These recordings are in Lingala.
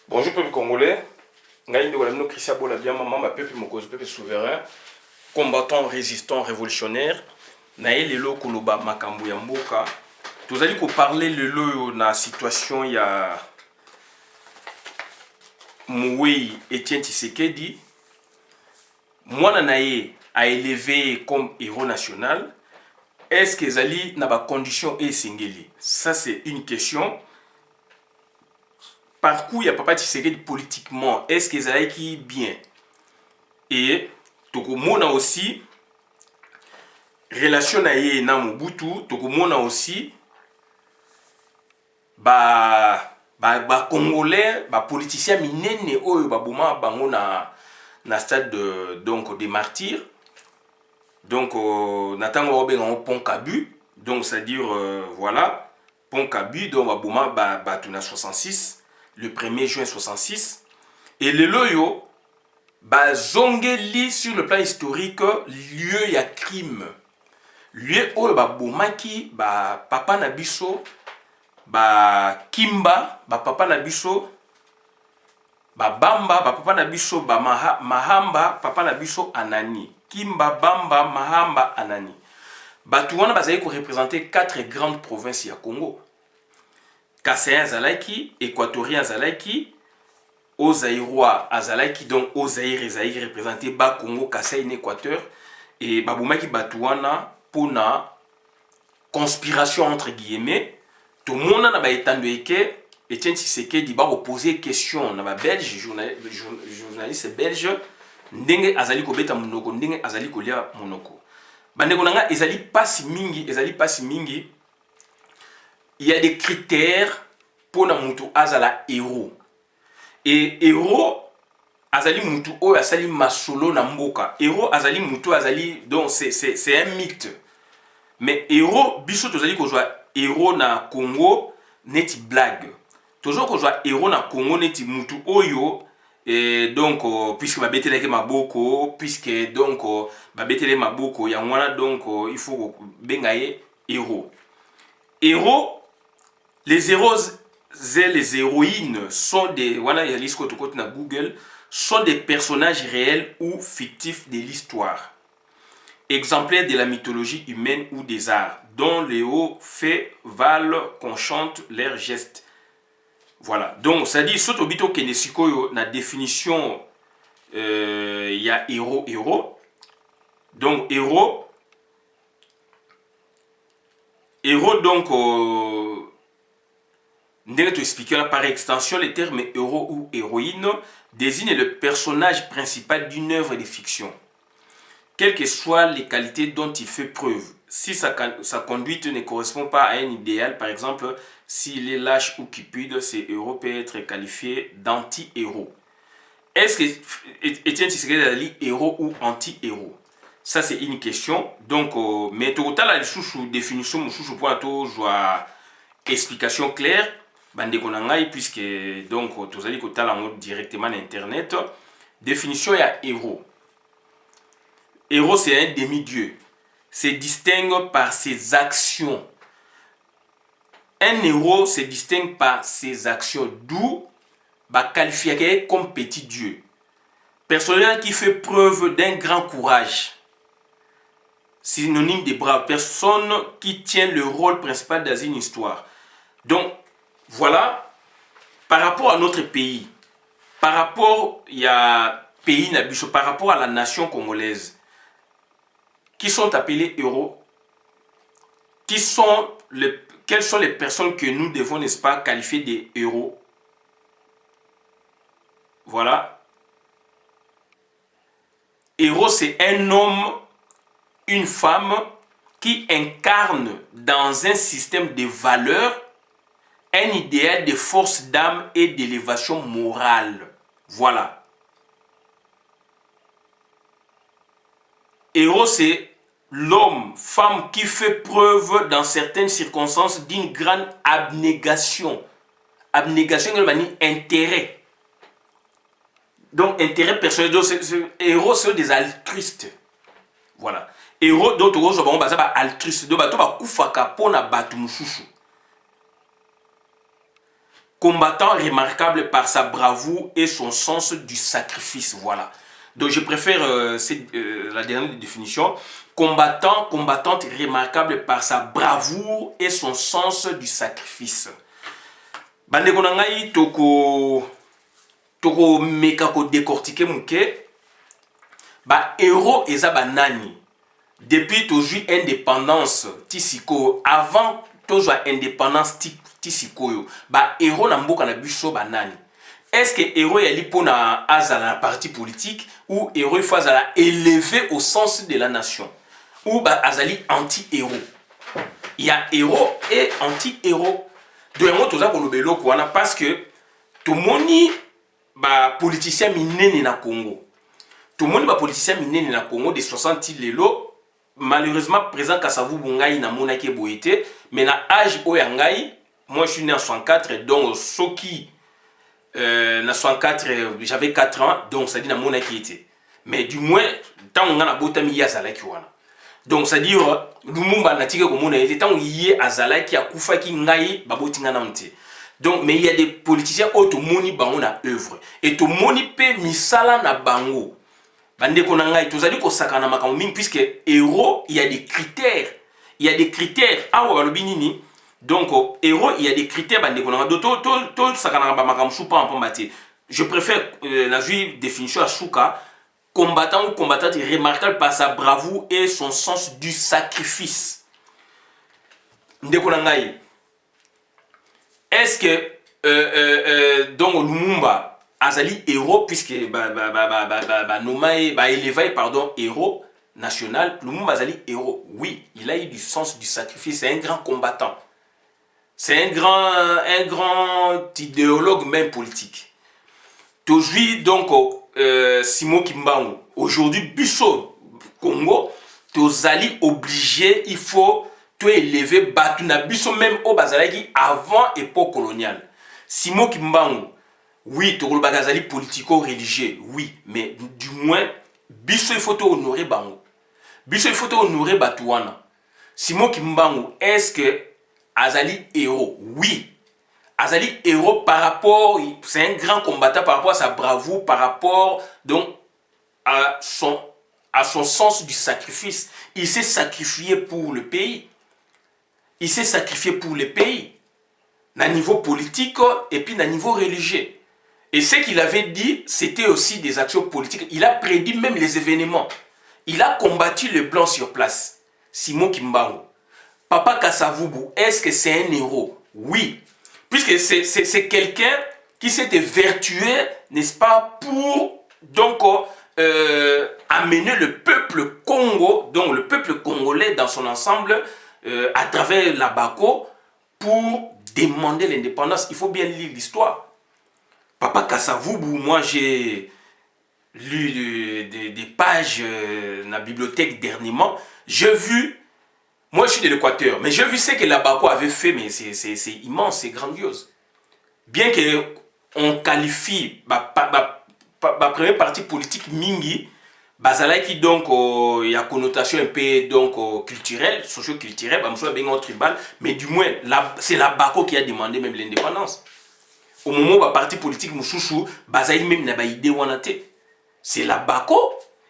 Bonjour peuple congolais, Ngaïndo Walamno Christian Bolabia, maman, peuple Mokoz, peuple souverain, combattant, résistant, révolutionnaire, Naël Lelo Koloba Makambo Yamboka. Tous allez parler le lot na situation ya Moué Etienne Tshisekedi. Moi Naye a élevé comme héros national. Est-ce que Zali n'a pas condition et singeli? Ça c'est une question. Parcours, il y a Papa Tshisekedi politiquement. Est-ce que Zali qui bien? Et Tokomona aussi, relation naye na Mobutu, Tokomona aussi, Congolais, politiciens minene oyo baboma bango na stade donc des martyrs. Donc natango obenga pont Kabu, donc c'est-à-dire voilà, pont Kabu donc baboma batuna 66 le 1er juin 66 et le loyo bazongeli sur le plan historique lieu ya crime. Lieu oyo babomaki papa na biso Kimba, papa na biso Bamba, papa na biso Mahamba, papa na biso Anani. Kimba, Bamba, Mahamba, Anani. Batouana bazali ko représenter 4 grandes provinces ya Congo. Kassaïen Zalaiki, Équatorien Zalaiki, Ozaïrois Azalaiki, donc Ozaïre et Zaïre représenté Bas Congo, Kassaïen Équateur, et Baboumaki Batouana pour na conspiration entre guillemets. Tout le monde n'a pas étendu que Etienne Tshisekedi va poser question na belge journaliste belge ndenge azali ko beta monoko ndenge azali ko lia monoko bandeko nanga ezali pas mingi il y a des critères pour na mutu azala héros et héros azali mutu oyo asali masolo na mboka héros azali mutu azali donc c'est un mythe mais héros biso tozali ko joa héros na Congo neti blague toujours ko joa héros na Congo neti mutu oyo et donc puisque babetele ke maboko puisque donc babetele maboko ya ngwana donc il faut bengaye héros les héros et les héroïnes sont des voilà il y a liste côté na Google sont des personnages réels ou fictifs de l'histoire exemplaires de la mythologie humaine ou des arts, dont les hauts faits valent qu'on chante leurs gestes. Voilà. Donc, ça dit, surtout bito kenesikoyo na définition il y a héros. Donc, héros donc ndenge to expliquer là par extension les termes héros ou héroïne désignent le personnage principal d'une œuvre de fiction. Quelles que soient les qualités dont il fait preuve, si sa conduite ne correspond pas à un idéal, par exemple, s'il est lâche ou cupide, ce héros peut être qualifié d'anti-héros. Est-ce que Etienne Tshisekedi est héros ou anti-héros? Ça, c'est une question. Donc, mais total, la définition, pour explication claire, puisque donc, vous allez directement à Internet, définition il y a héros. Héros, c'est un demi-dieu. Se distingue par ses actions. Un héros se distingue par ses actions. D'où qualifié comme petit dieu. Personnage qui fait preuve d'un grand courage. Synonyme de brave. Personne qui tient le rôle principal dans une histoire. Donc, voilà. Par rapport à notre pays, par rapport par rapport à la nation congolaise, qui sont appelés héros, quelles sont les personnes que nous devons, n'est-ce pas, qualifier des héros? Voilà. Héros, c'est un homme, une femme qui incarne dans un système de valeurs un idéal de force d'âme et d'élévation morale. Voilà. Héros, c'est l'homme, femme qui fait preuve dans certaines circonstances d'une grande abnégation. Abnégation, intérêt. Donc, intérêt personnel. Donc, héros, c'est des altruistes. Voilà. Héros, donc, c'est altruiste. Donc, c'est kufaka pona batu mususu. combattant remarquable par sa bravoure et son sens du sacrifice. Voilà. Donc je préfère la dernière définition. Combattant, combattante remarquable par sa bravoure et son sens du sacrifice. Bandeko na ngai toko meka ko décortiquer muke. Ba héros eza banani. Depuis toujours indépendance tisiko avant toujours indépendance tisiko ba héros na mboka na biso banani. Est-ce que héros yali pona azala na parti politique ou héros faut azala élevé au sens de la nation ou ba azali anti-héros. Il y a héros et anti-héros. De yango toza ko lobelo ko wana parce que tout moni ba politicien minene na Congo. Tout le monde ba politicien minene na Congo de 60 lelo. Malheureusement, présent Kasavubu ngai na monaki boité, mais na âge oyangai, moi je suis né en 64, donc soki na 64, j'avais 4 ans, donc ça dit na monaki était. Mais du moins, tant on a botami yazalaki wana. Donc ça dit Lumumba na tika ko mona était tant yé azalaki akufa ki ngai babotinga na mte. Donc mais il y a des politiciens auto moni bango na œuvre et to moni pe misala na bango. Bandeko na ngai tozali ko sakana makambo mingi puisque héros il y a des critères. Il y a des critères awa balobi nini. Donc héros il y a des critères bandeko na ngai to sakana ba makambo soupa en pombati. Je préfère la juive définition à Souka combattant ou combattante remarquable par sa bravoure et son sens du sacrifice. Ndeko na ngai. Est-ce que donc Lumumba azali héros puisque élevé pardon héros national Lumumba azali héros. Oui, il a eu du sens du sacrifice, c'est un grand combattant. C'est un grand idéologue même politique. Aujourd'hui donc Simon Kimbangu, aujourd'hui biso Congo, tozali obligé, il faut to élever batuna biso même au bazalaki avant époque coloniale. Simon Kimbangu, oui, Togolo Bagazali politico-religieux, oui, mais du moins, biso il faut honorer bango. Biso il faut honorer Batouana. Simon Kimbangu, est-ce que Azali héros? Oui. Azali héros par rapport, c'est un grand combattant par rapport à sa bravoure, par rapport donc à son sens du sacrifice. Il s'est sacrifié pour le pays. Il s'est sacrifié pour le pays. D'un niveau politique et puis d'un niveau religieux. Et ce qu'il avait dit, c'était aussi des actions politiques. Il a prédit même les événements. Il a combattu les Blancs sur place. Simon Kimbangu. Papa Kasavubu, est-ce que c'est un héros? Oui. Puisque c'est quelqu'un qui s'est vertué, n'est-ce pas, pour donc amener le peuple Congo, donc le peuple congolais dans son ensemble, à travers la Bako, pour demander l'indépendance. Il faut bien lire l'histoire. Papa Kasavubu, moi j'ai lu des pages dans la bibliothèque dernièrement. J'ai vu, moi je suis de l'Équateur, mais j'ai vu ce que la Bako avait fait, mais c'est immense, c'est grandiose. Bien qu'on qualifie ma première partie politique Mingi, Bazalaki donc il y a connotation un peu donc culturelle, socio-culturelle, tribal, mais du moins c'est la Bako qui a demandé même l'indépendance. Au moment où le parti politique Mouchouchou, Bazaï même n'a pas idée où on était. C'est la Bako.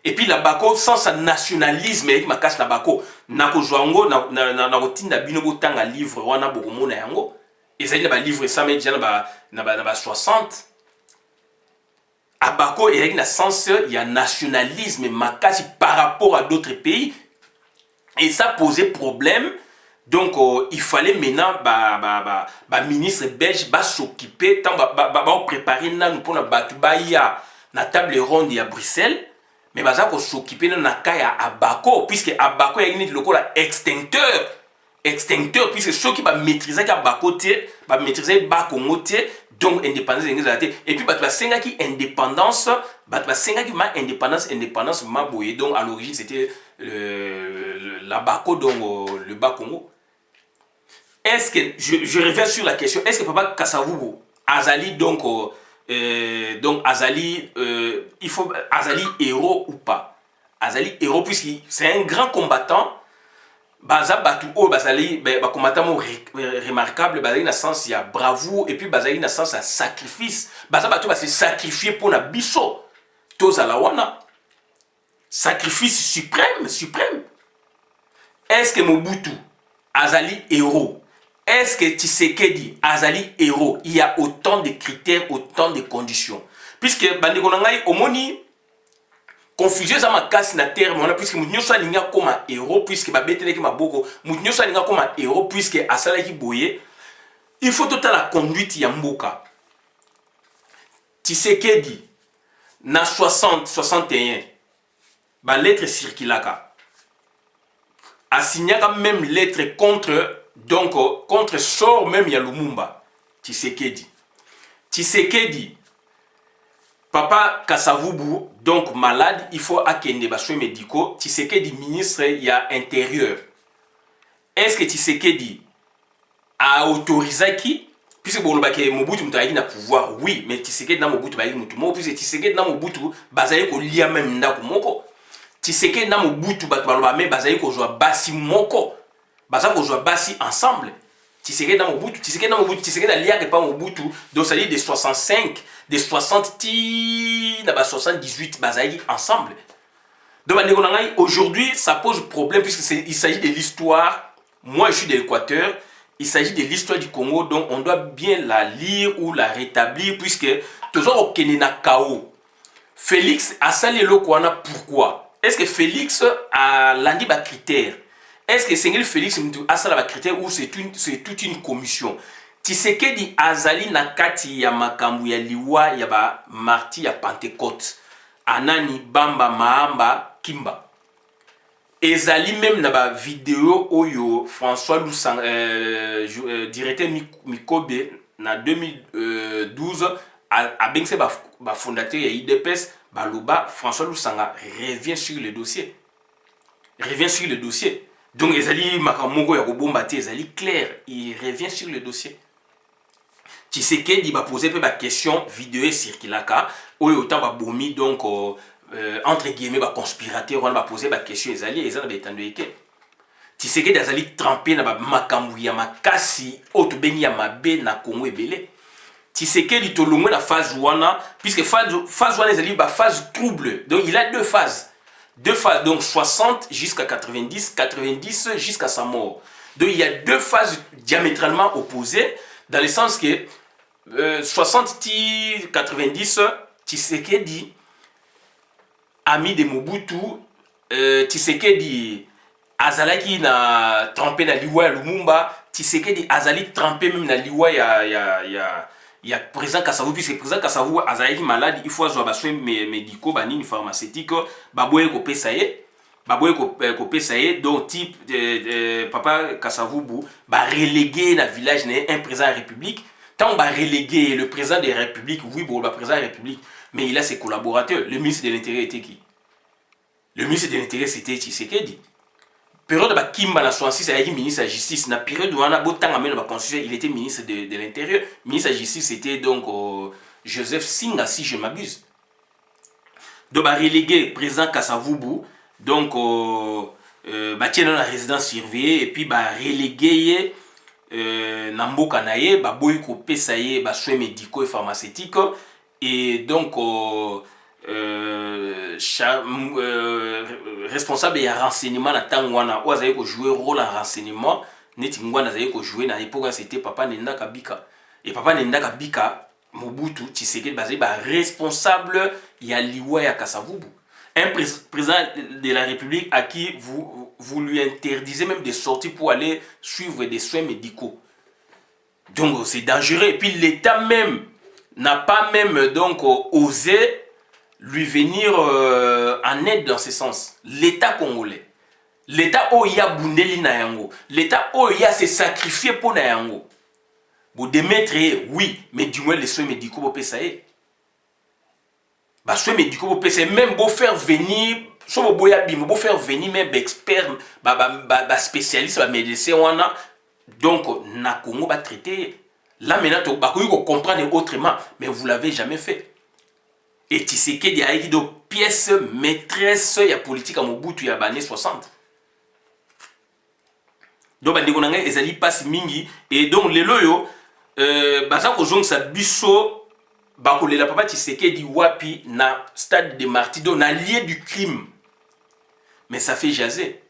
Et puis la Bako, sans sa nationalisme, avec ma casse la Bako, Nako Joango, na routine na binobo tanga livre, ou na bogomo na yango. Et ça y est, livre ça, mais déjà na 60. À Bako, il y a un sens, il y a nationalisme, ma casse par rapport à d'autres pays. Et ça posait problème. Donc, il fallait maintenant, ministre belge, s'occuper, préparer pour la table ronde à Bruxelles, mais s'occuper de la caille à Bako, puisque à Bako, il y a un extincteur. Extincteur, puisque ceux qui maîtriser à Bako, maîtriser Bako, donc indépendance, et puis, qui indépendance, indépendance, donc à l'origine, c'était la Bako, donc le Bas-Congo. Est-ce que, je reviens sur la question, est-ce que Papa Kasavubu, Azali, donc Azali, il faut Azali héros ou pas? Azali héros, puisque c'est un grand combattant, baza batu o bazali ba combattant remarquable bazali na sens ya bravoure et puis bazali na sens ya sacrifice baza batu ba se sacrifier pour na biso tozala wana sacrifice suprême. Est-ce que Mobutu azali héros? Est-ce que Tshisekedi azali héros? Il y a autant de critères, autant de conditions. Puisque bandeko na ngai omoni confusion za makasi na terme on a puisque mutu nyoso alinga comme héros puisque ba beteleki maboko mutu nyoso alinga comme héros puisque asalaki boye. Il faut toute la conduite ya mboka. Tshisekedi na 60-61 ba lettre circulaka assignaka même lettre contre donc contre sort même ya Lumumba. Tshisekedi Papa Kasavubu donc malade, il faut akende ba soins médicaux. Tshisekedi ministre ya intérieur. Est-ce que Tshisekedi a autorisé qui? Puisque bon le Mobutu mutaiki na pouvoir, oui, mais Tshisekedi na Mobutu ba mutu mo puisque Tshisekedi na Mobutu bazaye ko lia même ndako moko. Tshisekedi na Mobutu ba baloba me bazaye ko joa basi moko. Baza ko joa basi ensemble. Tshisekedi na Mobutu, Tshisekedi alia que pas Mobutu, donc ça dit des 65, des 60 na 78 bazaye ensemble. Donc aujourd'hui ça pose problème puisque il s'agit de l'histoire. Moi je suis de l'Équateur. Il s'agit de l'histoire du Congo, donc on doit bien la lire ou la rétablir, puisque toujours au Kenya Kao. Félix a sali le Kwana, pourquoi? Est-ce que Félix a l'andi ba critère? Est-ce que c'est Félix a sali ba critère ou c'est toute une commission? Tshisekedi azali na kati ya makambu ya liwa ya ba marti ya Pentecôte. Anani Bamba Mahamba Kimba. Ezali même na ba vidéo oyo François Lusanga directeur Mikobe na 2012 a bengse ba fondateur ya IDPS baloba François Lusanga revient sur le dossier. Donc ezali makamoko ya kobomba te ezali clair, il revient sur le dossier. Tshisekedi ba poser pe ba question vidéo circulaka oyo ta ba bomi donc entre guillemets ba conspirateur on va poser ba question ezali ezana betando eke Tshisekedi azali trempé na ba makambu ya makasi oto bengi ya mabe na Congo ebele. Tshisekedi to longwe na phase wana puisque phase wana ezali ba phase trouble, donc il a deux phases donc 60 jusqu'à 90 jusqu'à sa mort. Donc il y a deux phases diamétralement opposées dans le sens que 60-90 Tshisekedi ami de Mobutu, Tshisekedi azalaki na trempé na liwa ya Lumumba, Tshisekedi azali trempé même na liwa ya président Kasavubu, puisque président Kasavubu azalaki malade, il faut avoir des soins médicaux, banini pharmaceutiques, baboye ko pesaye, donc type papa Kasavubu ba relégué na village un président de la République, tant ba relégué le président de la République, oui bon le président de la République. Mais il a ses collaborateurs. Le ministre de l'Intérieur était qui? Le ministre de l'Intérieur c'était Tshisekedi. Période de Kimba na 66 avec ministre de la Justice. Na période où on a beau temps à la Constitution, il était ministre de l'Intérieur. Ministre de la Justice c'était donc Joseph Singa si je m'abuse. Donc bah relégué président Kasavubu donc bah tiens dans la résidence surveillée et puis bah relégué Namboka naye bah boy ko pesaye bah soins médicaux et pharmaceutiques. Et donc responsable de renseignement na tangwana ou azaye ko jouer rôle en renseignement neti ngwana azaye ko jouer na époque c'était papa Nenda Kabika et papa Nenda Kabika Mobutu Tshisekedi bazali ba responsable ya liwa ya Kasavubu, un président de la République à qui vous lui interdisez même de sortir pour aller suivre des soins médicaux. Donc c'est dangereux et puis l'État même n'a pas même donc osé lui venir en aide dans ce sens. L'État congolais, l'État Oya Bundeli na yango, l'État Oya s'est sacrifié pour na yango. Vous démettre, oui, mais du moins les soins médicaux pour payer. Les soins médicaux pour payer, même pour faire venir, si vous voulez faire venir même experts, spécialistes, médecins, donc na Congo va traiter. Là maintenant, vous comprendre autrement, mais vous ne l'avez jamais fait. Et Tshisekedi a été de pièce maîtresse de la politique à Mobutu il y a les années 60. donc bandeko na ngai ezali passe mingi et donc lelo yo baza kozongisa biso bakolela papa Tshisekedi wapi na stade de martyr donc na lieu du crime, mais ça fait jaser,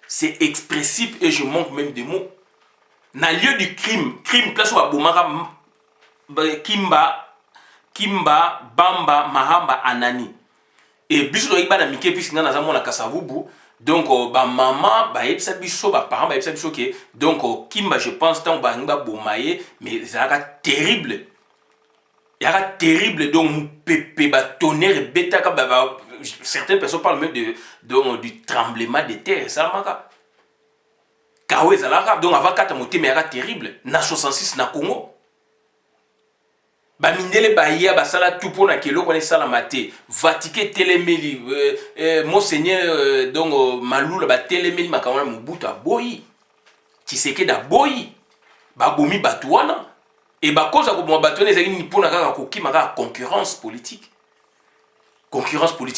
c'est expressif et je manque même de mots. Na lieu du crime place où abomaka Kimba Bamba Mahamba Anani et biso do ibana mike puisque nga naza mona Kasavubu. Donc, maman, yebisa biso, parents, yebisa biso que donc Kimba, je pense, tant que bomaye, mais ça a terrible. Il y a terrible, donc pepe, tonnerre, bêta, certaines personnes parlent même du tremblement de terre, ça m'a Kawe, ça l'a donc avant 4 mois, mais il y a terrible. Na 66 na Congo. Bamindele Bahia basala tout pour na kelo kone sala mate Vatiqué telemeli monseigneur donc Malula ba telemeli makamana Mobutu boyi Tshisekedi boyi babomi batuana et ba cause ko mo batuana ezali ni pona kaka kokima kaka concurrence politique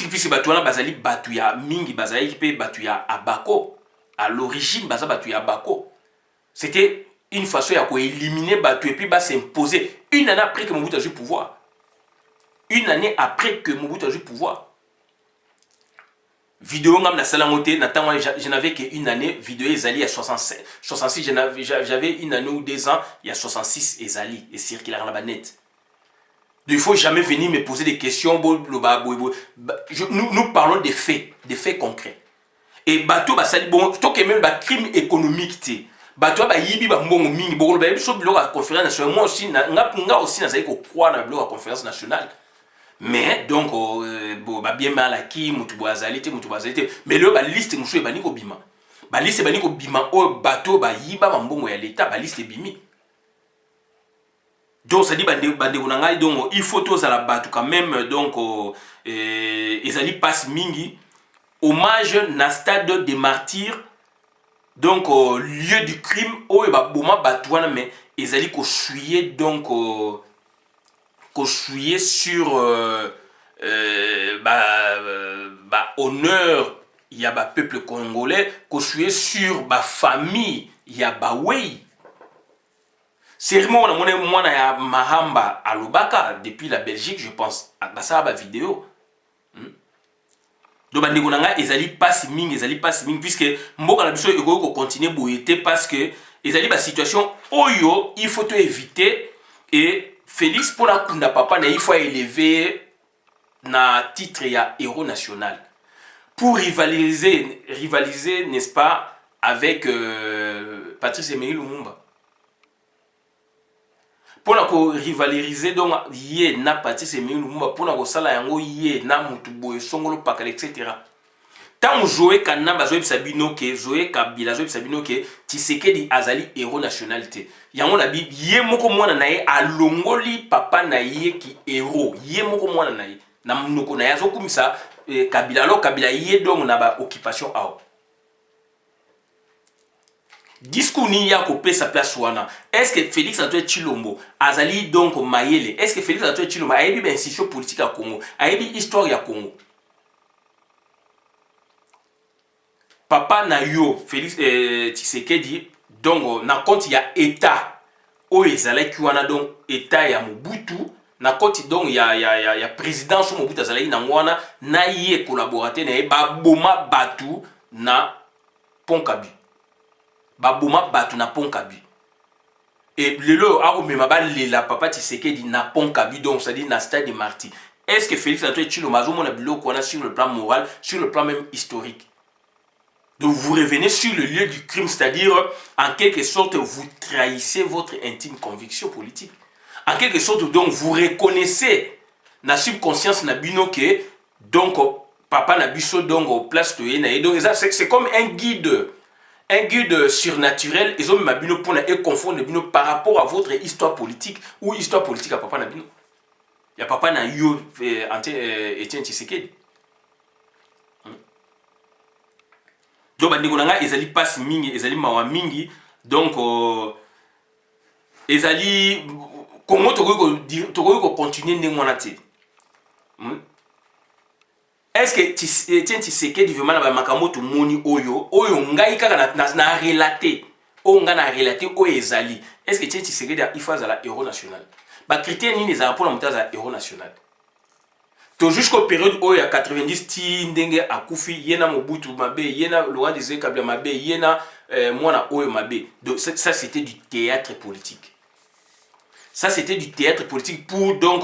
puisque batuana bazali batu ya mingi bazali pe batu ya Abako à l'origine baza batu ya Abako, c'était une façon de éliminer Batu et puis s'imposer une année après que Mobutu a eu le pouvoir. Une année après que Mobutu a eu le pouvoir. Vidéo ngam na salamote je n'avais qu'une année, vidéo ezali à 66 j'avais une année ou 2 ans, il y a 66 ezali et circulaire la net. Il ne faut jamais venir me poser des questions. Nous parlons des faits concrets. Et Batu basali bon, to que même ba crime économique bato ba yibi ba mbongo mingi bokolo ba biso biloko ya conférence nationale moi aussi nga aussi nazali ko croire na biloko ya conférence nationale mais donc ba bien mal aki mutu boazali te mais le ba liste musu ba ni ko bima o bato ba yiba ba mbongo ya l'état ba liste bimi donc ça dit bande na ngai donc il faut tous à la bato quand même donc ezali passe mingi hommage na stade des martyrs. Donc, lieu du crime, oh, et bah, boma batouana, mais ils allaient cochuyer, donc, cochuyer sur, honneur, il y a bah, peuple congolais, cochuyer sur, bah, famille, il y a bah, oui. Sérieusement, on a mon ya Mahamba à Lubaka, depuis la Belgique, je pense, à ça, bah, vidéo. Donc bandeko nanga ezali passe mingi puisque mboka na biso eko ko continuer boyete parce que ezali ba situation oyo il faut éviter et Félix pour la kunda papa na il faut élever na titre ya héros national pour rivaliser n'est-ce pas avec Patrice Emery Lumumba. Pour rivaliser donc yé na Patrice Emery Lumumba pour na sala yango yé na mutu boye songolo pakala etc. Tant jouer kanamba zoe sabino ke zoe kabila zoe sabino ke Tshisekedi azali héros nationalité. Yango na bi yé moko mwana na ye alongoli papa na ye ki héros. Yé moko mwana na ye na munoko na yazo kumisa kabila lo kabila yé donc na ba occupation ao. Discours ni ya kopé sa place wana. Est-ce que Félix Antoine Tshilombo azali donc mayele? Est-ce que Félix Antoine Tshilombo a eu une institution politique à Congo? A eu une histoire à Congo? Papa na yo Félix Tshisekedi donc na compte il y a état o ezalaki wana donc état ya Mobutu na compte donc il y a président so Mobutu azalaki na wana na ye collaborateur na ba boma batu na Ponkabi. Baboma batu na Ponkabi. Et lelo a omema ba lela papa Tshisekedi na Ponkabi donc ça dit na stade de martyr. Est-ce que Félix Antoine Tshilombo a biloko na sur le plan moral, sur le plan même historique? Donc vous revenez sur le lieu du crime, c'est-à-dire en quelque sorte vous trahissez votre intime conviction politique. En quelque sorte donc vous reconnaissez na subconscience na bino que donc papa na biso donc place to yena et donc c'est comme un guide surnaturel, ils ont mis ma bino pour et confondre bino par rapport à votre histoire politique ou histoire politique à papa na bino. Il y a papa na yo Etienne Tshisekedi. Donc bandeko nanga ezali passe mingi, ezali mawa mingi, donc ezali comment to continuer ndenge wana te. Est-ce que Etienne Tshisekedi vraiment na makambo to moni oyo ngai kaka na relater on a relaté au ezali. Est-ce que tu sais que il faut la héros national? Bah critère ni les pour la montée à héros national. To jusqu'au période où il y a 90 ti ndenge akufi yena Mobutu mabe yena Laurent Désiré Kabila mabe yena mwana oyo mabe. Donc ça c'était du théâtre politique. Ça c'était du théâtre politique pour donc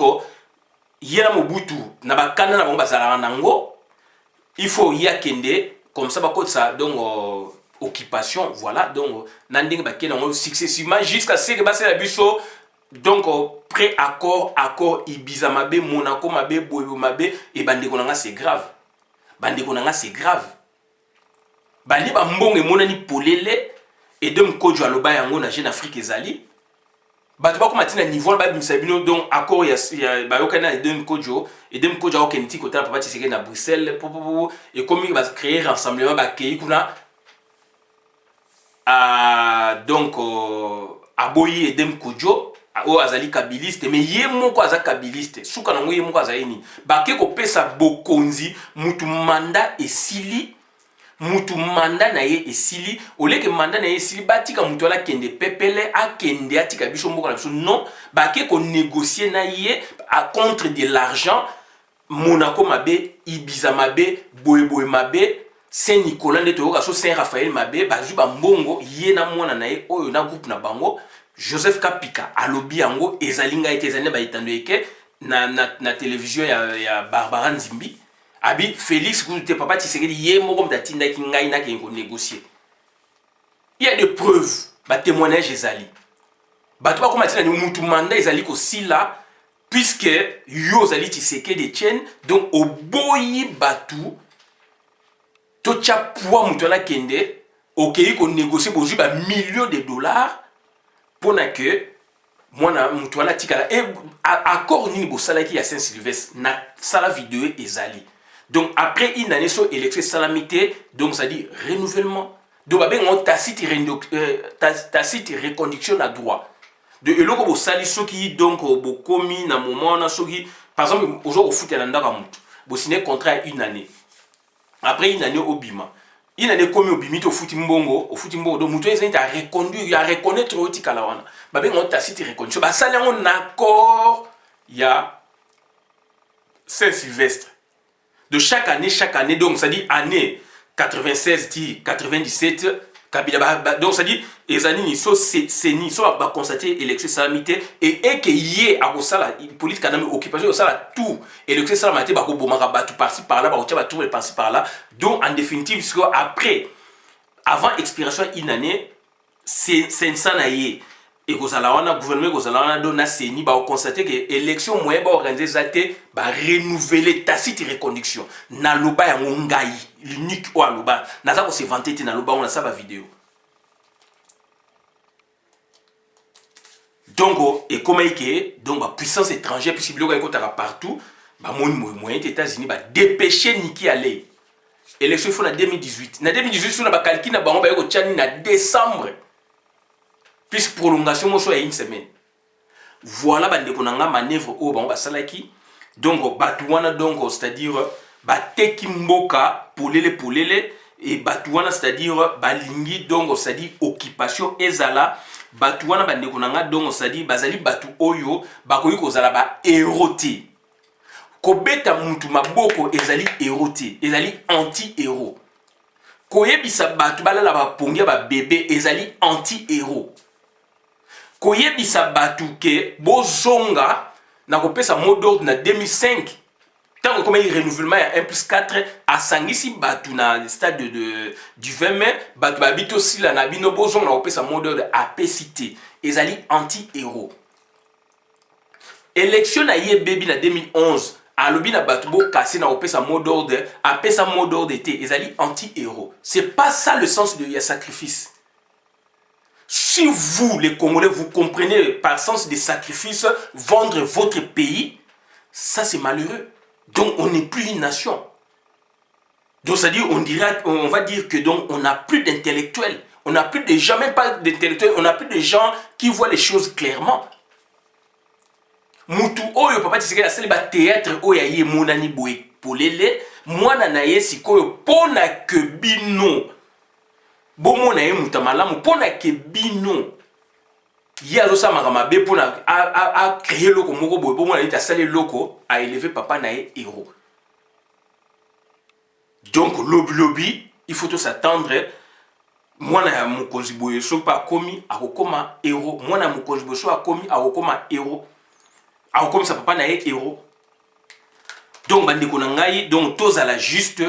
yena Mobutu na bakana na bomba zala nango. Il faut y akende comme ça bakot ça donc occupation voilà donc nanding bakena successivement jusqu'à ce que basse la biso donc pré-accord accord Ibiza mabe Monaco mabe Boyo mabe et bandeko nanga c'est grave bandeko nanga c'est grave bali ba mbonge monani polele et dem kojo aloba yango na Jeune Afrique ezali bato ba ko matina niveau ba bimsabino donc accord ya ba yokana et dem kojo au Keniti côté papa Tshisekedi na Bruxelles et comme il va créer rassemblement ba kei kuna donc aboyi et dem kojo o azali kabiliste mais ye moko aza kabiliste suka nango ye moko azali bake ko pesa bokonzi mutu manda esili mutu manda na ye esili oleke manda na ye esili batika mutu ala kende pepele akende atika biso moko na biso non bake ko négocier na ye contre de l'argent Monaco mabe Ibiza mabe Boye mabe Saint-Nicolas ndeto ka so Saint-Raphaël mabe bazu ba mbongo ye na mwana na ye oyo na groupe na bango Joseph Kapika alobi yango ezalinga ete ezane ba itandweke na télévision ya Barbara Nzimbi abi Félix Kouzouté papa Tshisekedi ye moko mtatinda ki ngai na kengo négocier. Il y a des preuves ba témoignage ezali bato ba komatina ni mutu manda ezali ko sila puisque yo zali Tshisekedi Etienne donc oboyi batu to cha poids mutu la kende okei ko négocier bozu ba millions de dollars pour que moi mutu ala tikala et accord nini bo salaki ya Saint-Sylvestre na sala vidéo ezali donc après une année sur élection salamité donc ça dit renouvellement donc ba ben on tacite reconduction à droit de eloko bo sali soki donc bo komi na moment na soki par exemple aujourd'hui au foot na ndaka mutu bo signer contrat une année après une année au bima il a des commis au bimito au futimbongo donc muto ezali à reconduire ya reconnaître otika la wana ba ben on tacite reconduction ba sali on accord ya Saint-Sylvestre de chaque année donc ça dit année 96 dit 97 Kabila donc ça dit ezali ni so c'est ni so ba constater élection salamité et que yé a kosala politique kana occupation osala tout élection salamité ba ko bomaka ba tout par-ci par là ba otia ba tout par-ci par là donc en définitive après avant expiration une année c'est ça na yé et kozala wana gouvernement kozala wana do na seni ba constater que élection moyen ba organiser zate ba renouveler tacite reconduction na loba ya ngai l'unique o loba naza ko se vanter na loba on a ça ba vidéo donc et comme que donc ba puissance étrangère puisque biloko ekotaka partout ba moyen États-Unis ba dépêcher Niki aller élection faut na 2018 na 2018 sur na ba calcul na bango ba yoko tchani na décembre plus prolongation mo soit une semaine voilà ba ndeko nanga manœuvre o bango ba salaki donc batouana donc c'est-à-dire ba teki mboka polele et batouana c'est-à-dire balingi donc c'est-à-dire occupation ezala batouana ba ndeko nanga donc c'est-à-dire bazali batu oyo bakoyi kozala ba éroté kobeta mutu maboko ezali éroté ezali anti-héros koyebisa batu balala ba pongia ba bébé ezali anti-héros koyebisa batu ke bozonga na kopesa mot d'ordre na 2005 tant comme il renouvellement ya 1+4 a sangisi batu na stade du 20 mai batu babito sila na bino bozonga na kopesa mot d'ordre apcité ezali anti-héros élection na ye baby na 2011 alobi na batu bo kasser na kopesa mot d'ordre apesa mot d'ordre été ezali anti-héros c'est pas ça le sens de ya sacrifice. Si vous, les Congolais, vous comprenez par sens des sacrifices, vendre votre pays, ça c'est malheureux. Donc on n'est plus une nation. Donc ça dit, on va dire que donc on n'a plus d'intellectuels, on n'a plus de gens, même pas d'intellectuels, on n'a plus de gens qui voient les choses clairement. Mutu oyo papa Tshisekedi asali ba théâtre oyo ye monani boye polele, mwana na ye sikoyo pona que bino bomo na ye mutamalamu pona ke bino ye azosala makambo mabe pona a créer loko moko boye bomo na ye asali loko a élever papa na ye héros. Donc lobi il faut s'attendre mwana ya mokonzi boye so pa komi akokoma héros, mwana ya mokonzi boye so akomi akokoma héros, akokomisa papa na ye héros. Donc bandeko na ngai, donc tozala juste,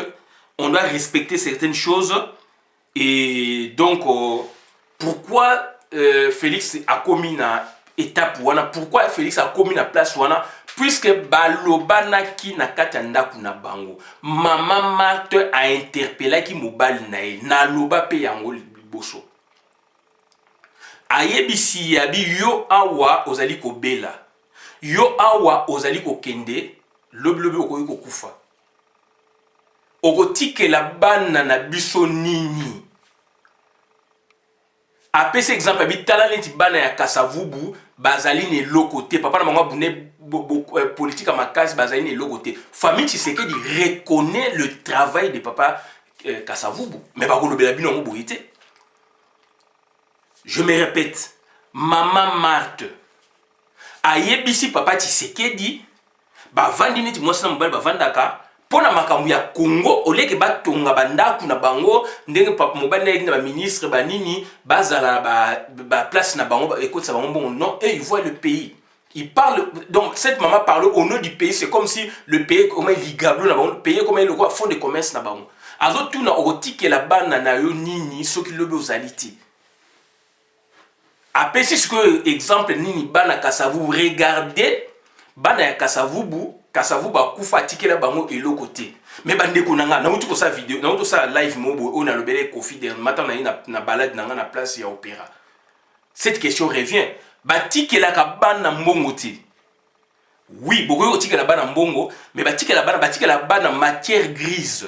on doit respecter certaines choses. Et donc pourquoi Félix a commis na étape wana, pourquoi Félix a commis na place wana, puisque balobana ki na kati ndaku na bango mama Marthe a interpellé ki mobali na ye na loba pe yango liboso ayebisi yabi yo awa ozali ko bela, yo awa ozali ko kende lobi okoki kokufa, okotikela bana na biso nini. Apesi exemple abi tala neti bana ya Kasavubu bazali ne lokote papa na bango bune politique makasi bazali ne lokote. Famille Tshisekedi reconnaît le travail de papa Kasavubu mais bakolobela bino ngo boyete. Je me répète, maman Marthe ayebisi papa Tshisekedi bavandi neti mwasi na mobali bavandaka pona makambo ya Congo oleke batonga bandaku na bango ndenge papa mobali na ba ministre ba nini bazala ba place na bango écoute ça bango bon non, et il voit le pays. Il parle, donc cette maman parle au nom du pays, c'est comme si le pays comme il ligable na bango, le pays comme il le fond de commerce na bango. Azo tout na otike la bana na yo nini soki lobe ozaliti. Apesi ce que exemple nini bana Kasavubu, regardez bana ya Kasavubu akufa atikela bango eloko te. Mais bandeko nanga na utu ko sa vidéo, na utu sa live mobo on a lobele Kofi der matin na balade nanga na place ya opéra. Cette question revient. Batikela ka bana mbongo te. Oui, beaucoup otikela bana mbongo, mais batikela bana matière grise.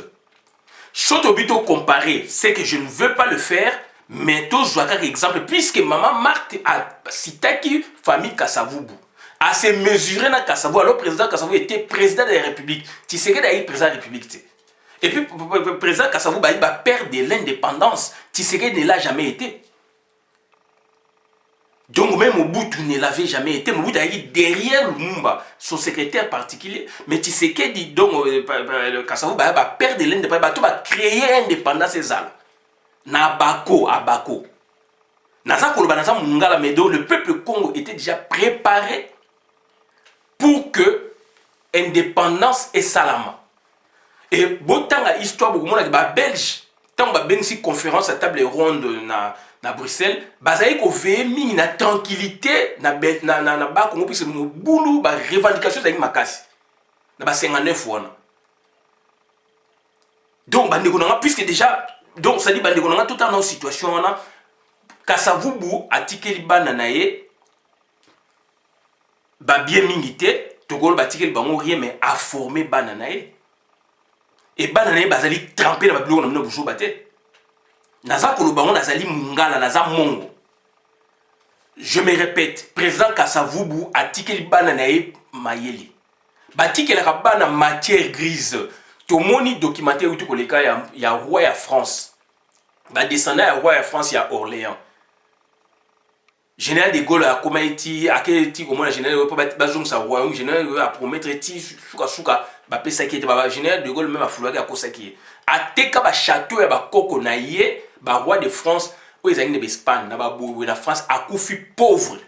Choto bito comparé, c'est que je ne veux pas le faire, mais to zoaka exemple puisque maman Marthe a citaki famille Kasavubu. À se mesurer dans Kasavubu, alors président Kasavubu était président de la République. Tu sais que d'ailleurs président de la République. Et puis président Kasavubu va perdre de l'indépendance. Tu sais que ne l'a jamais été. Donc même Mobutu ne l'avait jamais été. Mobutu a dit derrière Lumumba, son secrétaire particulier. Mais tu sais que dit donc le Kasavubu va perdre de l'indépendance. Il va créer l'indépendance ces alles. Na Bako, à Bako. Naza Koloba, Naza Mungala Medo, le peuple Congo était déjà préparé pour que indépendance et salama. Et botan la histoire beaucoup monde ba belge tant ba bensi conférence à table ronde na Bruxelles bazali ko veiller na tranquillité na ba Congo puisque mo boulou ba revendication za makasi na ba 59 wana. Donc bandeko nanga puisque déjà donc ça dit bandeko nanga tout en situation wana Kasavubu atikeli bana na ye ba bien mingité tokolo batikeli bango rien mais a formé bana na ye. Et banane bazali trempé na biloko na mino boucho baté. Naza kolobango nazali mungala naza mongo. Je me répète, président Kasavubu a tikeli banane mayeli. Batikela ka bana matière grise. Tomoni documentaire utu koleka ya roi ya France. Ba descendant ya roi ya France ya Orléans. Général de Gaulle a comment été à quel type comment général pas bazong sa royaume général a promettre ti suka ba pesa qui était ba général de Gaulle même a foulaka ko saki a teka ba château ya ba koko na ye ba roi de France o ezali ne Espagne na ba boue na France a kufi pauvre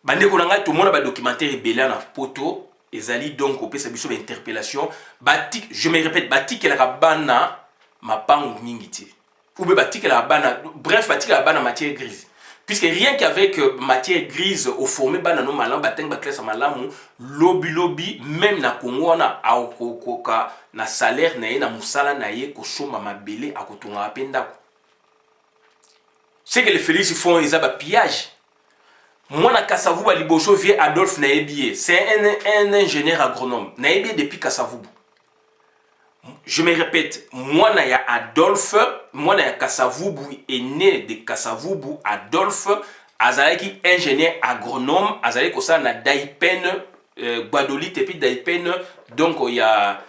bande ko nanga tout monde ba documentaire belé na poto ezali donc au pesa biso ba interpellation batik je me répète batik la bana mapangu mingiti ou be batik la bana bref batik la bana matière grise. Puisque rien qu'avec matière grise au formé banano malam bateng baklesa malamu lobby même na Congo na aokoka na salaire na ye na musala na ye ko soma mabele akotonga apenda. C'est que les Félix font ils ba pillage. Moi na Kasavubu liboso vie Adolphe Naebie, c'est un ingénieur agronome. Naebie depuis Kasavubu. Je me répète, moi na ya Adolphe, moi na ya Kasavubu est né de Kasavubu. Adolphe azalaki ingénieur agronome, azalaki ko ça na Daipen Guadolite et puis Daipen donc il y a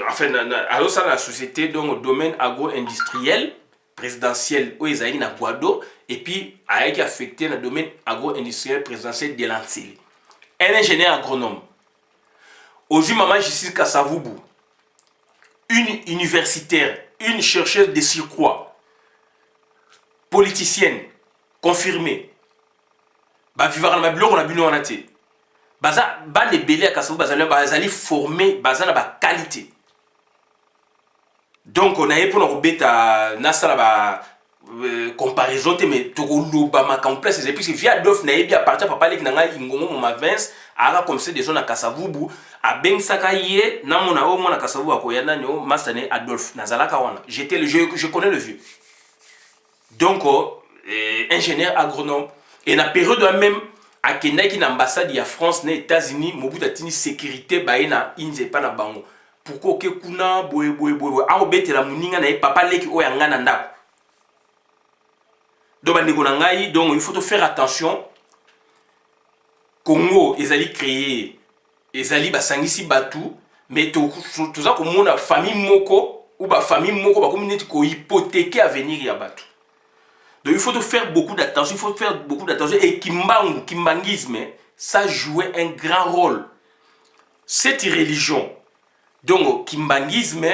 enfin alors ça la société donc domaine agro-industriel présidentiel où ils na Guado et puis a été affecté dans le domaine agro-industriel présidentiel de l'Ancélé. Un ingénieur agronome. Aujourd'hui, maman Justice Kassavoubou, une universitaire, une chercheuse de surcroît, politicienne, confirmée. Bah vivre dans ma bureau on a bino en athée. Baza ban de belé à Kassavoubou bazali formé baza na ba qualité. Donc on a eu pour nous bêta nasa la comparaison mais toko ba ma complexe et puis via Adolphe na yebi à partir papa lek nanga ingongo mo Vince ara comme c'est des zones à Kassavoubou a ben saka ye na mona o mona Kassavoubou akoyana nyo mastane Adolphe nazalaka wana j'étais le je connais le vieux. Donc ingénieur agronome et na période même à Kenaki na ambassade ya France na États-Unis mobuta tini sécurité baena inze pa na bango. Pourquoi que kuna boye a obete la muninga na papa leki o yanga na ndako. Donc donc il faut faire attention. Congo ezali créé ezali basangisi batu mais tout ça comme mona famille moko ou ba famille moko ba communauté ko hypothéquer avenir ya batu. Donc il faut faire beaucoup d'attention, et kimbangisme ça jouait un grand rôle. Cette religion donc kimbangisme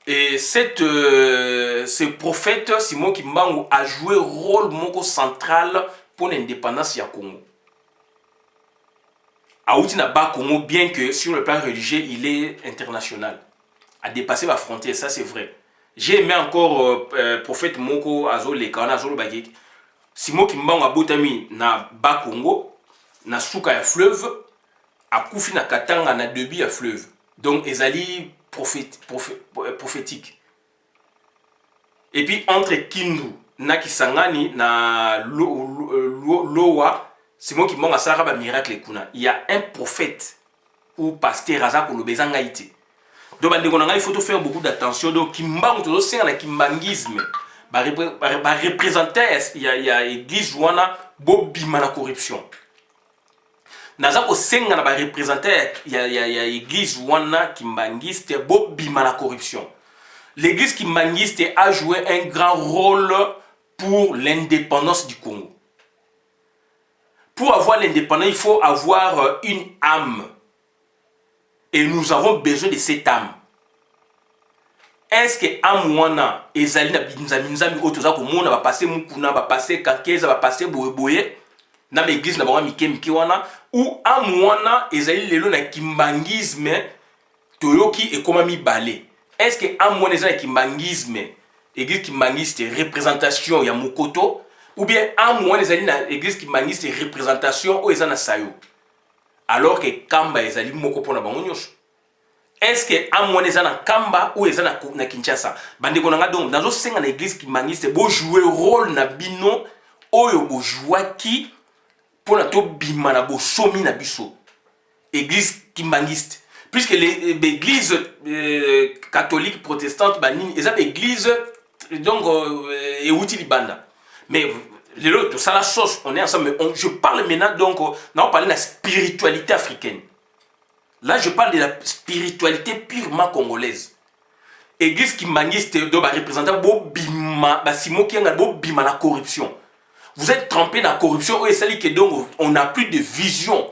et ce prophète Simon Kimbangu a joué un rôle moko central pour l'indépendance ya Congo. Aouti na ba Congo bien que sur le plan religieux il est international, a dépassé la frontière, ça c'est vrai. J'ai aimé encore prophète moko azole kana azolo bageki. Simon Kimbangu a botami na ba Congo na suka ya fleuve akufi na katanga na debi ya fleuve. Donc, ezali prophétique. Et puis, entre Kindu, na Kisangani, na Loa, c'est moi qui m'en a saraba miracle kuna. Il y a un prophète ou pasteur Razak ou le Bezangaïté. Donc, il faut faire beaucoup d'attention. Donc, Kimbang, tout ça, c'est un kimbangisme. Représenter, il y a l'église Jouana, Bobima la corruption. Naza ko senga na ba représenter ya église wana kimbangiste bo bima la corruption. L'église kimbangiste a joué un grand rôle pour l'indépendance du Congo. Pour avoir l'indépendance, il faut avoir une âme. Et nous avons besoin de cette âme. Est-ce que âme wana ezali na binzami otoza ko mona ba passer mukuna ba passer kakeza ba passer boyeboye na l'église na ba mike wana ou amwana ezali lelo na kimbangisme toyoki et comment mi balé. Est-ce que amwana ezali na kimbangisme église kimbangiste représentation ya Mokoto ou bien amwana ezali na église kimbangiste représentation o ezana sayo alors que kamba ezali moko pona bango nyonso. Est-ce que amwana ezana kamba ou ezana na Kinshasa bandeko nanga donc dans senga na église kimbangiste bo jouer rôle na bino oyo bo jouaki pour notre bima na bosomi na biso église kimbangiste puisque l'église catholique protestante banini eza église donc et outil libanda mais tout ça la sauce on est ensemble mais je parle maintenant donc on parle de la spiritualité africaine. Là je parle de la spiritualité purement congolaise. Église kimbangiste do ba représenter bo bima ba simo ki nga bo bima la corruption. Vous êtes trempé dans la corruption et c'est que donc on n'a plus de vision.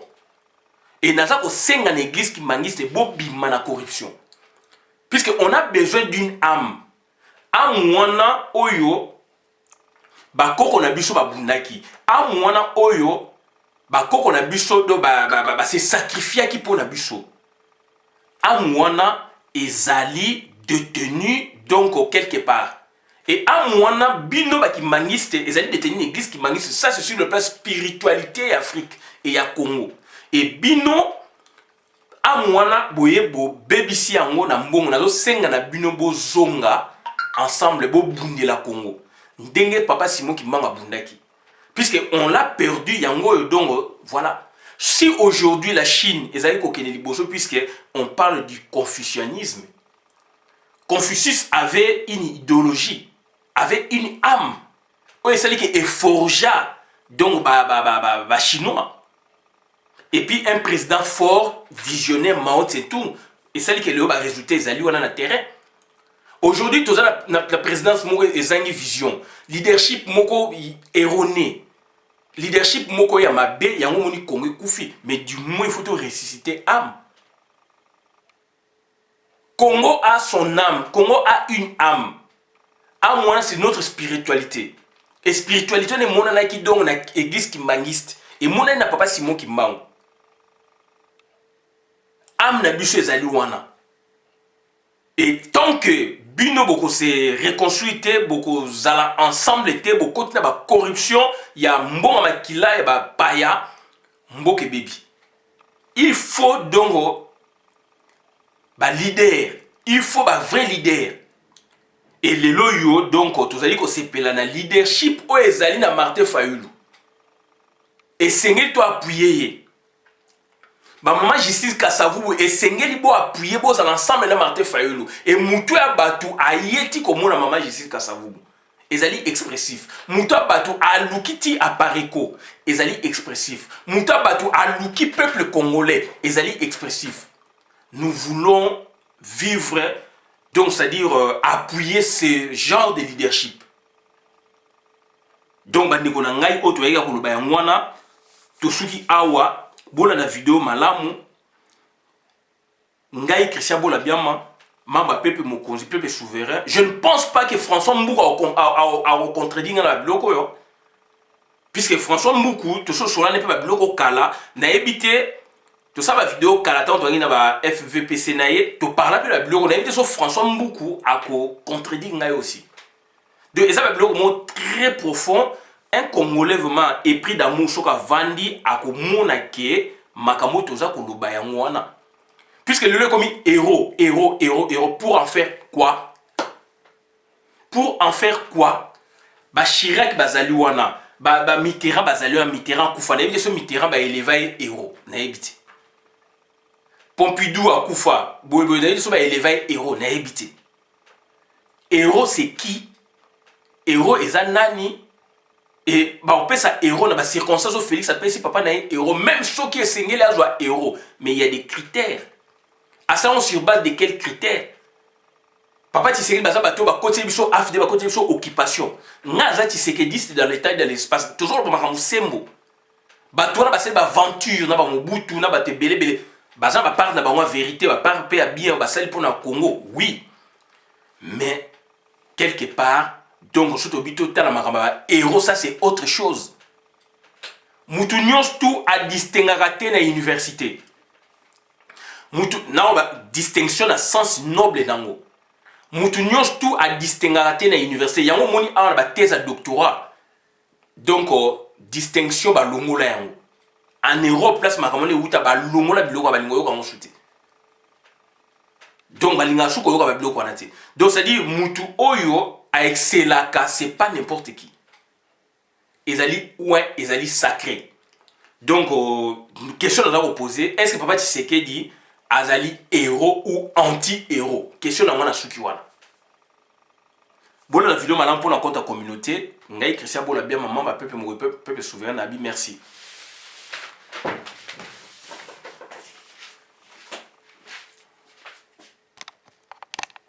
Et nous avons 5 en église qui manquent de bobima la corruption. Puisqu'on a besoin d'une âme. Âme wana oyo bakoko na biso babundaki. Âme wana oyo bakoko na biso do se sacrifier qui pour na biso. Âme wana ezali détenu donc quelque part. Et à moi, bino ba qui mangiste, ils allaient détenir une église qui mangiste. Ça, c'est sur le plan spiritualité Afrique et à Congo. Et bino, à moi, boye bo bebisi ango na mbongo na zo senga na bino bo zonga ensemble bo bundi la Congo. Ndenge papa Simon qui manga bundaki. Puisque on l'a perdu yango donc voilà. Si aujourd'hui la Chine ezali ko keneli boso puisque on parle du confucianisme. Confucius avait une idéologie, avait une âme. Oui, c'est qui est forja donc chinois. Et puis un président fort, visionnaire Mao Tse-tung. Et c'est qui est le résultat des alliés dans le terrain. Aujourd'hui, tu as la présidence moko ezangi vision. Leadership moko erroné. Leadership moko ya mabe yango moni Congo koufi, mais du moins il faut te ressusciter âme. Congo a son âme, Congo a une âme. Âme moi c'est notre spiritualité. Et spiritualité ne mona na ki donc na église qui mangiste et mona na papa Simon qui mang. Âme na biso ezali wana. Et tant que bino boko se reconstruite boko zala ensemble te boko tina ba corruption ya mbonga makila ya ba paya mboke baby. Il faut donc ba leader, il faut ba vrai leader. Et les loyo donc tozali ko sepela na leadership o ezali na Martin Fayulu. Et sengeli to appuyer. Ba maman Justice Kasavubu et sengeli bo appuyer bo za ensemble na Martin Fayulu. Et mutu ya batu ayeti komo na maman Justice Kasavubu. Ezali expressif. Mutu ya batu alukiti apareko. Ezali expressif. Mutu ya batu aluki peuple congolais. Ezali expressif. Nous voulons vivre, donc c'est-à-dire appuyer ce genre de leadership. Donc bandeko na ngai oto yeka koloba ya mwana tosuki awa bola na vidéo malamu ngai Christian Bola Biama mamba pepe mokonzi pepe souverain. Je ne pense pas que François Mboukou a contredit na biloko yo, puisque François Mboukou to so sola ne pe ba biloko kala na ebité. Tout ça va vidéo Kalatan to ngina ba FVPC naie to parla pe la biloko na invité sur François Mboukou a contredit ngai aussi. De ça va biloko mo très profond, un Congolais vraiment épris d'amour soka vandi a ko mona ke makambo to za ko loba ya ngwana. Puisque le comme héros pour en faire quoi? Pour en faire quoi? Ba Chirac bazali wana, ba Mitterrand bazali wana Mitterrand kufa na invité sur Mitterrand ba élever héros na ebité. Pompidou a Koufa, Bouyeboy so ba élevé héros na habité. Héros c'est qui? Héros eza nani? Et ba on peut ça héros na ba circonstances Félix appelle si papa na héros même ceux qui est sengeli a joie héros, mais il y a des critères. À ça on sur base de quels critères? Papa Tshisekedi baza bato ba côté biso afde ba côté biso occupation. Ngaza Tshisekedi c'est dans l'état de l'espace toujours ba makambo. Bato na ba c'est ba aventure na ba Mobutu na ba te belé. Bazan ba parle na ba vérité, ba parle pe bien ba sel pour na Congo, oui. Mais quelque part, donc surtout bito tala makamba héros ça c'est autre chose. Mutu nyos tout a distinguer na université. Mutu na ba distinction na sens noble nango. Mutu nyos tout a distinguer na université. Yango moni a ba thèse à doctorat. Donc distinction ba longola yango. En Europe, place makamone uta ba longola biloko ba lingo yo kango souté. Donc balinga sou ko yo ka biloko wana te. Donc ça dit mutu oyo a excelaka, c'est pas n'importe qui. Ezali ouais, ezali sacré. Donc question à poser, est-ce que papa Tshisekedi azali héros ou anti-héros? Question na mwana suki wana. Bon la vidéo maintenant pour la compte communauté, ngai Christian Bola bien maman ba peuple souverain nabi merci.